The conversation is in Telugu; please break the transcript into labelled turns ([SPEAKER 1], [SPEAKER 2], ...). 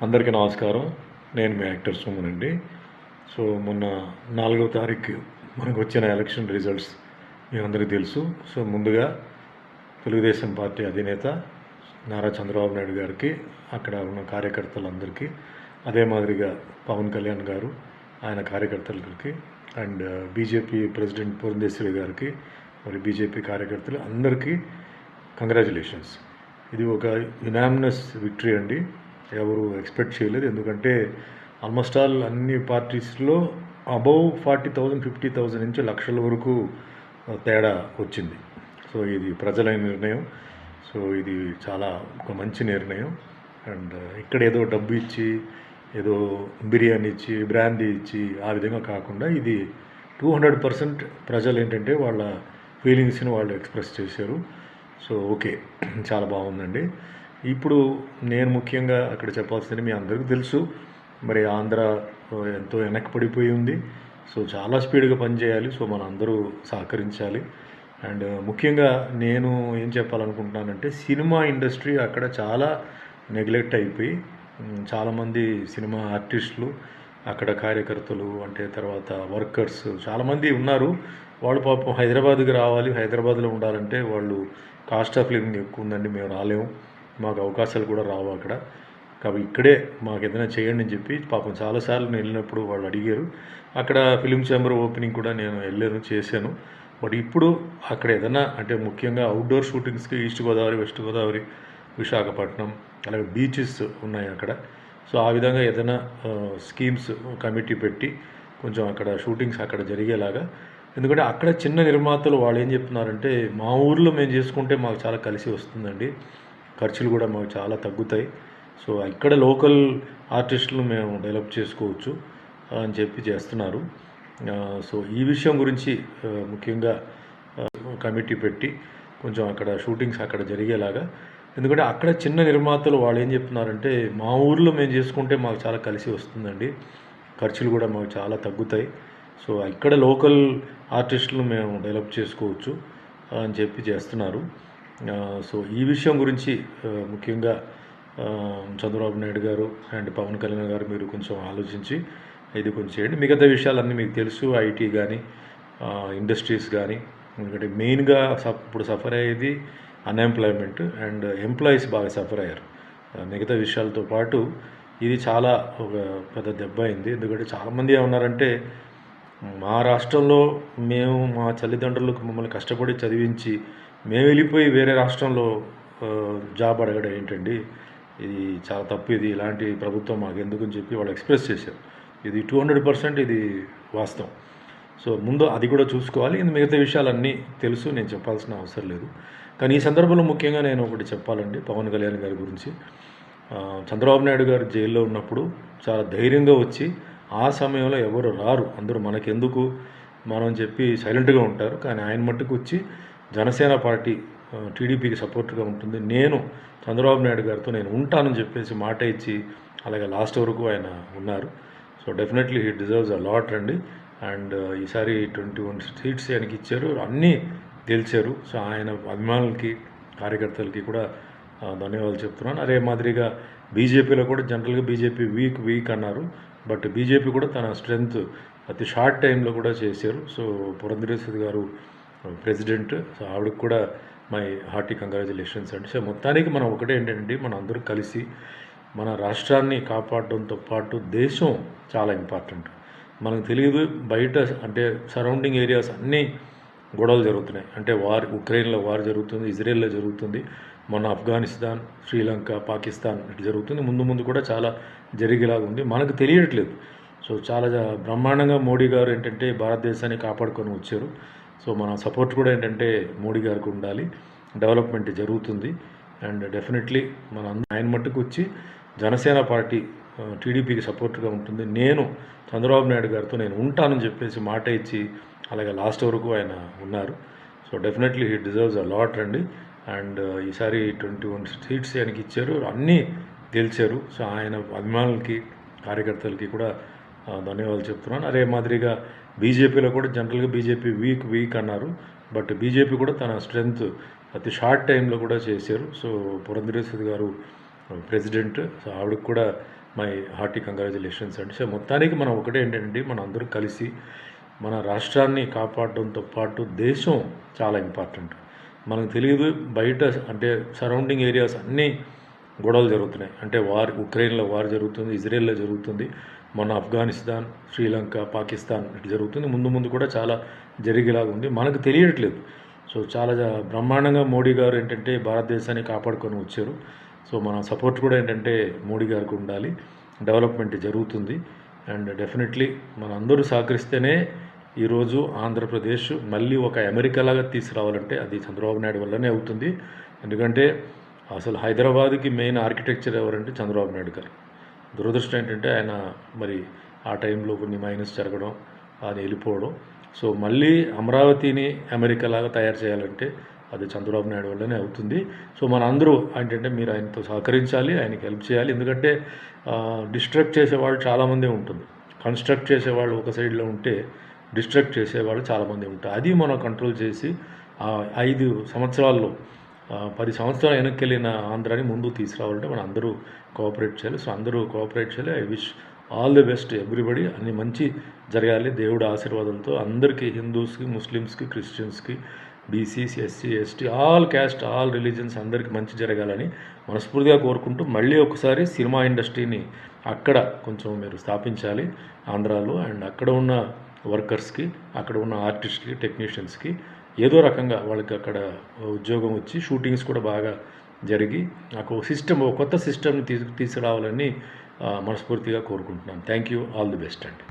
[SPEAKER 1] అందరికీ నమస్కారం. నేను మీ యాక్టర్ సుమన్ అండి. సో మొన్న 4వ తారీఖు మనకు వచ్చిన ఎలక్షన్ రిజల్ట్స్ మీ అందరికీ తెలుసు. సో ముందుగా తెలుగుదేశం పార్టీ అధినేత నారా చంద్రబాబు నాయుడు గారికి, అక్కడ ఉన్న కార్యకర్తలందరికీ, అదే మాదిరిగా పవన్ కళ్యాణ్ గారు ఆయన కార్యకర్తలకి, అండ్ బీజేపీ ప్రెసిడెంట్ పురంధేశ్వరి గారికి, మరి బీజేపీ కార్యకర్తలు అందరికీ కంగ్రాచులేషన్స్. ఇది ఒక యునానిమస్ విక్టరీ అండి. ఎవరు ఎక్స్పెక్ట్ చేయలేదు. ఎందుకంటే ఆల్మోస్ట్ ఆల్ అన్ని పార్టీస్లో అబౌవ్ 40,000 50,000 నుంచి లక్షల వరకు తేడా వచ్చింది. సో ఇది ప్రజల నిర్ణయం. సో ఇది చాలా ఒక మంచి నిర్ణయం. అండ్ ఇక్కడ ఏదో డబ్బు ఇచ్చి, ఏదో బిర్యానీ ఇచ్చి, బ్రాందీ ఇచ్చి ఆ విధంగా కాకుండా ఇది 200% ప్రజలు ఏంటంటే వాళ్ళ ఫీలింగ్స్ని వాళ్ళు ఎక్స్ప్రెస్ చేశారు. సో ఓకే, చాలా బాగుందండి. ఇప్పుడు నేను ముఖ్యంగా అక్కడ చెప్పాల్సింది మీ అందరికీ తెలుసు. మరి ఆంధ్ర ఎంతో వెనక్కి పడిపోయి ఉంది. సో చాలా స్పీడ్గా పనిచేయాలి. సో మన అందరూ సహకరించాలి. అండ్ ముఖ్యంగా నేను ఏం చెప్పాలనుకుంటున్నానంటే, సినిమా ఇండస్ట్రీ అక్కడ చాలా నెగ్లెక్ట్ అయిపోయి, చాలామంది సినిమా ఆర్టిస్టులు, అక్కడ కార్యకర్తలు, అంటే తర్వాత వర్కర్స్ చాలామంది ఉన్నారు. వాళ్ళు పాపం హైదరాబాద్కి రావాలి, హైదరాబాద్లో ఉండాలంటే వాళ్ళు కాస్ట్ ఆఫ్ లివింగ్ ఎక్కువ ఉందండి, మేము రాలేము, మాకు అవకాశాలు కూడా రావు అక్కడ, కాబట్టి ఇక్కడే మాకు ఏదైనా చేయండి అని చెప్పి పాపం చాలాసార్లు నేను వెళ్ళినప్పుడు వాళ్ళు అడిగారు. అక్కడ ఫిలిం ఛాంబర్ ఓపెనింగ్ కూడా నేను వెళ్ళాను, చేశాను. బట్ ఇప్పుడు అక్కడ ఏదైనా అంటే ముఖ్యంగా అవుట్డోర్ షూటింగ్స్కి ఈస్ట్ గోదావరి, వెస్ట్ గోదావరి, విశాఖపట్నం, అలాగే బీచెస్ ఉన్నాయి అక్కడ. సో ఆ విధంగా ఏదైనా స్కీమ్స్ కమిటీ పెట్టి కొంచెం అక్కడ షూటింగ్స్ అక్కడ జరిగేలాగా. ఎందుకంటే అక్కడ చిన్న నిర్మాతలు వాళ్ళు ఏం చెప్తున్నారంటే, మా ఊర్లో మేము చేసుకుంటే మాకు చాలా కలిసి వస్తుందండి, ఖర్చులు కూడా మాకు చాలా తగ్గుతాయి, సో ఇక్కడ లోకల్ ఆర్టిస్టులు మేము డెవలప్ చేసుకోవచ్చు అని చెప్పి చేస్తున్నారు. సో ఈ విషయం గురించి ముఖ్యంగా కమిటీ పెట్టి కొంచెం అక్కడ షూటింగ్స్ అక్కడ జరిగేలాగా. ఎందుకంటే అక్కడ చిన్న నిర్మాతలు వాళ్ళు ఏం చెప్తున్నారంటే, మా ఊర్లో మేము చేసుకుంటే మాకు చాలా కలిసి వస్తుందండి, ఖర్చులు కూడా మాకు చాలా తగ్గుతాయి, సో ఇక్కడ లోకల్ ఆర్టిస్టులు మేము డెవలప్ చేసుకోవచ్చు అని చెప్పి చేస్తున్నారు. సో ఈ విషయం గురించి ముఖ్యంగా చంద్రబాబు నాయుడు గారు అండ్ పవన్ కళ్యాణ్ గారు మీరు కొంచెం ఆలోచించి ఇది కొంచెం చేయండి. మిగతా విషయాలన్నీ మీకు తెలుసు, ఐటీ కానీ ఇండస్ట్రీస్ కానీ. ఎందుకంటే మెయిన్గా ఇప్పుడు సఫర్ అయ్యేది అన్ఎంప్లాయ్మెంట్, అండ్ ఎంప్లాయీస్ బాగా సఫర్ అయ్యారు. మిగతా విషయాలతో పాటు ఇది చాలా ఒక పెద్ద దెబ్బ అయింది. ఎందుకంటే చాలామంది ఏమన్నారంటే, మా రాష్ట్రంలో మేము మా తల్లిదండ్రులకు మమ్మల్ని కష్టపడి చదివించి మేము వెళ్ళిపోయి వేరే రాష్ట్రంలో జాబ్ అడగడం ఏంటండి, ఇది చాలా తప్పు, ఇది ఇలాంటి ప్రభుత్వం మాకు ఎందుకు అని చెప్పి వాళ్ళు ఎక్స్ప్రెస్ చేశారు. ఇది 200% ఇది వాస్తవం. సో ముందు అది కూడా చూసుకోవాలి. ఇది మిగతా విషయాలన్నీ తెలుసు, నేను చెప్పాల్సిన అవసరం లేదు. కానీ ఈ సందర్భంలో ముఖ్యంగా నేను ఒకటి చెప్పాలండి పవన్ కళ్యాణ్ గారి గురించి. చంద్రబాబు నాయుడు గారు జైల్లో ఉన్నప్పుడు చాలా ధైర్యంగా వచ్చి, ఆ సమయంలో ఎవరు రారు, అందరూ మనకెందుకు మనం చెప్పి సైలెంట్గా ఉంటారు, కానీ ఆయన మట్టుకు వచ్చి జనసేన పార్టీ టీడీపీకి సపోర్ట్గా ఉంటుంది, నేను చంద్రబాబు నాయుడు గారితో నేను ఉంటానని చెప్పేసి మాట ఇచ్చి అలాగే లాస్ట్ వరకు ఆయన ఉన్నారు. So definitely he deserves a lot అండి. అండ్ ఈసారి 21 సీట్స్ ఆయనకి ఇచ్చారు, అన్నీ గెలిచారు. సో ఆయన అభిమానులకి, కార్యకర్తలకి కూడా ధన్యవాదాలు చెప్తున్నాను. అదే మాదిరిగా బీజేపీలో కూడా జనరల్గా బీజేపీ వీక్ అన్నారు, బట్ బీజేపీ కూడా తన స్ట్రెంగ్త్ అతి షార్ట్ టైంలో కూడా చేశారు. సో పురంధరేశ్వరి గారు ప్రెసిడెంట్, సో ఆవిడకి కూడా మై హార్టీ కంగ్రాచులేషన్స్ అండి. సో మొత్తానికి మనం ఒకటే ఏంటంటే, మనం అందరూ కలిసి మన రాష్ట్రాన్ని కాపాడడంతో పాటు దేశం చాలా ఇంపార్టెంట్. మనకు తెలియదు బయట అంటే సరౌండింగ్ ఏరియాస్ అన్నీ గొడవలు జరుగుతున్నాయి. అంటే ఉక్రెయిన్లో వార్ జరుగుతుంది, ఇజ్రాయెల్లో జరుగుతుంది, మొన్న ఆఫ్ఘనిస్తాన్, శ్రీలంక, పాకిస్తాన్ ఇటు జరుగుతుంది, ముందు కూడా చాలా జరిగేలాగా ఉంది, మనకు తెలియట్లేదు. సో చాలా బ్రహ్మాండంగా మోడీ గారు ఏంటంటే భారతదేశాన్ని కాపాడుకొని వచ్చారు. సో మన సపోర్ట్ కూడా ఏంటంటే మోడీ గారికి ఉండాలి, డెవలప్మెంట్ జరుగుతుంది. అండ్ డెఫినెట్లీ ఆయన మట్టుకు వచ్చి జనసేన పార్టీ టీడీపీకి సపోర్ట్గా ఉంటుంది, నేను చంద్రబాబు నాయుడు గారితో నేను ఉంటానని చెప్పేసి మాట ఇచ్చి అలాగే లాస్ట్ వరకు ఆయన ఉన్నారు. So definitely he deserves a lot అండి. అండ్ ఈసారి 21 సీట్స్ ఆయనకి ఇచ్చారు, అన్నీ గెలిచారు. సో ఆయన అభిమానులకి, కార్యకర్తలకి కూడా ధన్యవాదాలు చెప్తున్నాను. అదే మాదిరిగా బీజేపీలో కూడా జనరల్గా బీజేపీ వీక్ అన్నారు, బట్ బీజేపీ కూడా తన స్ట్రెంగ్త్ అతి షార్ట్ టైంలో కూడా చేశారు. సో పురంధరేశ్వరి గారు ప్రెసిడెంట్, సో ఆవిడకి కూడా మై హార్టీ కంగ్రాచులేషన్స్ అండి. సో మొత్తానికి మనం ఒకటే ఏంటంటే మన అందరూ కలిసి మన రాష్ట్రాన్ని కాపాడడంతో పాటు దేశం చాలా ఇంపార్టెంట్. మనకు తెలియదు బయట అంటే సరౌండింగ్ ఏరియాస్ అన్నీ గొడవలు జరుగుతున్నాయి. అంటే ఉక్రెయిన్లో వార్ జరుగుతుంది, ఇజ్రాయెల్లో జరుగుతుంది, మన ఆఫ్ఘనిస్తాన్, శ్రీలంక, పాకిస్తాన్ ఇటు జరుగుతుంది. ముందు ముందు కూడా చాలా జరిగేలాగా ఉంది, మనకు తెలియట్లేదు. సో చాలా బ్రహ్మాండంగా మోడీ గారు ఏంటంటే భారతదేశాన్ని కాపాడుకొని వచ్చారు. సో మన సపోర్ట్ కూడా ఏంటంటే మోడీ గారికి ఉండాలి. డెవలప్మెంట్ జరుగుతుంది అండ్ డెఫినెట్లీ మన అందరూ సహకరిస్తేనే ఈరోజు ఆంధ్రప్రదేశ్ మళ్ళీ ఒక అమెరికాలాగా తీసుకురావాలంటే అది చంద్రబాబు నాయుడు వల్లనే అవుతుంది. ఎందుకంటే అసలు హైదరాబాద్కి మెయిన్ ఆర్కిటెక్చర్ ఎవరంటే చంద్రబాబు నాయుడు గారు. దురదృష్టం ఏంటంటే ఆయన మరి ఆ టైంలో కొన్ని మైనస్ జరగడం, ఆయన వెళ్ళిపోవడం. సో మళ్ళీ అమరావతిని అమెరికాలాగా తయారు చేయాలంటే అది చంద్రబాబు నాయుడు వల్లనే అవుతుంది. సో మన అందరూ ఏంటంటే మీరు ఆయనతో సహకరించాలి, ఆయనకి హెల్ప్ చేయాలి. ఎందుకంటే డిస్ట్రక్ట్ చేసేవాళ్ళు చాలామంది ఉంటుంది. కన్స్ట్రక్ట్ చేసేవాళ్ళు ఒక సైడ్లో ఉంటే డిస్ట్రక్ట్ చేసేవాళ్ళు చాలామంది ఉంటారు. అది మనం కంట్రోల్ చేసి 5 సంవత్సరాల్లో 10 సంవత్సరాలు వెనక్కి వెళ్ళిన ఆంధ్రాని ముందుకు తీసుకురావాలంటే మనం అందరూ కోఆపరేట్ చేయాలి. సో అందరూ కోఆపరేట్ చేయాలి. I wish all the best everybody. అన్ని మంచి జరగాలి దేవుడి ఆశీర్వాదంతో అందరికీ, హిందూస్కి, ముస్లిమ్స్కి, క్రిస్టియన్స్కి, BCs, SC, ST, all caste, all religions అందరికీ మంచి జరగాలని మనస్ఫూర్తిగా కోరుకుంటూ మళ్ళీ ఒకసారి సినిమా ఇండస్ట్రీని అక్కడ కొంచెం మీరు స్థాపించాలి ఆంధ్రాలో. అండ్ అక్కడ ఉన్న వర్కర్స్కి, అక్కడ ఉన్న ఆర్టిస్ట్కి, టెక్నీషియన్స్కి ఏదో రకంగా వాళ్ళకి అక్కడ ఉద్యోగం వచ్చి షూటింగ్స్ కూడా బాగా జరిగి నాకు ఒక కొత్త సిస్టమ్ని తీసుకురావాలని మనస్ఫూర్తిగా కోరుకుంటున్నాను. Thank you. All the best అండి.